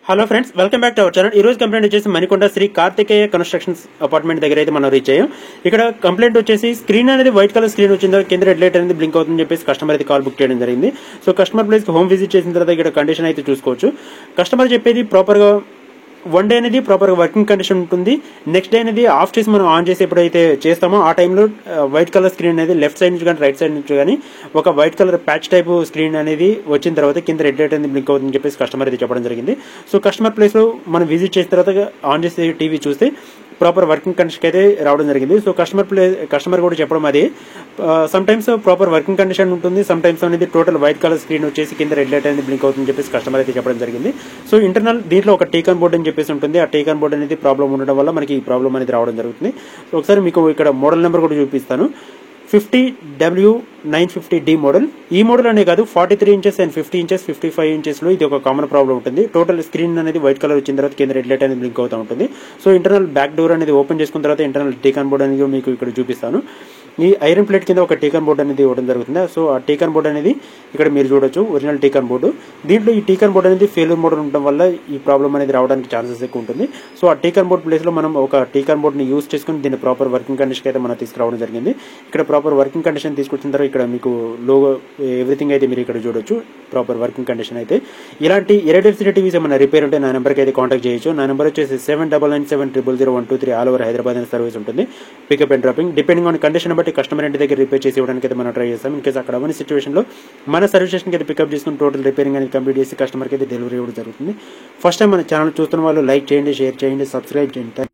Hello friends, welcome back to our channel. ఈ రోజు complaint వచ్చేసి మణికొండ శ్రీ కార్తికేయ కన్స్ట్రక్షన్స్ అపార్ట్మెంట్ దగ్గర అయితే మనం రీచ్ అయ్యాం. ఇక్కడ కంప్లైంట్ వచ్చేసి స్క్రీన్ అనేది వైట్ కలర్ స్క్రీన్ వచ్చిందో కింద రెడ్ లైట్ అనేది బ్లింక్ అవుతుందని చెప్పేసి కస్టమర్ అయితే కాల్ బుక్ చేయడం జరిగింది. So customer place home visit చేసిన తర్వాత ఇక్కడ కండిషన్ అయితే చూసుకోవచ్చు. కస్టమర్ చెప్పేది ప్రాపర్ గా వన్ డే అనేది ప్రాపర్ గా వర్కింగ్ కండిషన్ ఉంటుంది. నెక్స్ట్ డే అనేది ఆఫ్ చేసి మనం ఆన్ చేసి ఎప్పుడైతే చేస్తామో ఆ టైంలో వైట్ కలర్ స్క్రీన్ అనేది లెఫ్ట్ సైడ్ నుంచి కానీ రైట్ సైడ్ నుంచి కానీ ఒక white colour patch type screen అనేది వచ్చిన తర్వాత కింద రెడ్ లైట్ అనేది బ్లింక్ అవుతుందని చెప్పేసి కస్టమర్ అయితే చెప్పడం జరిగింది. సో కస్టమర్ ప్లేస్ లో మనం విజిట్ చేసిన తర్వాత ఆన్ చేసి టీవీ చూస్తే ప్రాపర్ వర్కింగ్ కండిషన్ అయితే రావడం జరిగింది. సో కస్టమర్ కూడా చెప్పడం అది some times proper working condition ఉంటుంది, సమ్ టైమ్స్ అనేది టోటల్ వైట్ కలర్ స్క్రీన్ వచ్చేసి కింద రెడ్ లైట్ అనేది బ్లింక్ అవుతుందని చెప్పేసి కస్టమర్ అయితే చెప్పడం జరిగింది. సో ఇంటర్నల్ దీంట్లో ఒక టీకాన్ బోర్డ్ అని చెప్పేసి ఉంటుంది. ఆ టీకాన్ బోర్డ్ అనేది ప్రాబ్లం ఉండడం వల్ల మనకి ఈ ప్రాబ్లం అనేది రావడం జరుగుతుంది. సో ఒకసారి మీకు ఇక్కడ మోడల్ నెంబర్ కూడా చూపిస్తాను. 50W950D model. ఈ మోడల్ అనే కాదు, 43 ఇంచెస్ అండ్ 50 ఇంచెస్ 55 ఇంచెస్ లో ఇది ఒక కామన్ ప్రాబ్లం ఉంటుంది. టోటల్ స్క్రీన్ అనేది వైట్ కలర్ వచ్చిన తర్వాత కింద రెడ్ లైట్ అనేది బ్లింక్ అవుతూ ఉంటుంది. సో ఇంటర్నల్ బ్యాక్ డోర్ అనేది ఓపెన్ చేసుకున్న తర్వాత ఇంటర్నల్ టీకాన్ బోర్డ్ అనేది మీకు ఇక్కడ చూపిస్తాను. ఈ ఐరన్ ప్లేట్ కింద ఒక టీకాన్ బోర్డ్ అనేది ఇవ్వడం జరుగుతుంది. సో ఆ టీకాన్ బోర్డ్ అనేది ఇక్కడ మీరు చూడొచ్చు, ఒరిజినల్ టీకాన్ బోర్డు. దీంట్లో ఈ టీకాన్ బోర్డ్ అనేది ఫెయిల్యూర్ మోడల్ ఉండడం వల్ల ఈ ప్రాబ్లం అనేది రావడానికి ఛాన్సెస్ ఎక్కువ ఉంటుంది. సో ఆ టీకాన్ బోర్డ్ ప్లేస్ లో మనం ఒక టీకాన్ బోర్డ్ ని యూజ్ చేసుకుని దీన్ని ప్రాపర్ వర్కింగ్ కండిషన్ అయితే మనం తీసుకురావడం జరిగింది. ఇక్కడ ప్రాపర్ వర్కింగ్ కండిషన్ తీసుకొచ్చిన తర్వాత ఇక్కడ మీకు లోగో ఎవ్రీథింగ్ అయితే మీరు ఇక్కడ చూడొచ్చు, ప్రాపర్ వర్కింగ్ కండిషన్ అయితే. ఇలాంటి ఎల్సిడి టీవీస్ ఏమైనా రిపేర్ ఉంటే నా నెంబర్కి అయితే కాంటాక్ట్ చేయొచ్చు. నా నెంబర్ వచ్చేసి 7997000123 ఆల్ ఓవర్ హైదరాబాద్ అనే సర్వీస్ ఉంటుంది. Pickup and dropping depending on condition బట్టి కస్టమర్ ఇంటి దగ్గర రిపేర్ చేసి ఇవ్వడానికి అయితే మనం ట్రై చేస్తాం. ఇన్ కేసు అక్కడ అవన్నీ సిచ్యువేషన్ లో మన సర్వీస్ స్టేషన్ అయితే పికప్ చేసుకుని టోటల్ రిపేరింగ్ అనేది కంప్లీట్ చేసి కస్టమర్కి అయితే డెలివరీ ఇవ్వడం జరుగుతుంది. ఫస్ట్ టైం మన ఛానల్ చూస్తున్న వాళ్ళు లైక్ చేయండి, షేర్ చేయండి, సబ్స్క్రైబ్ చేయండి.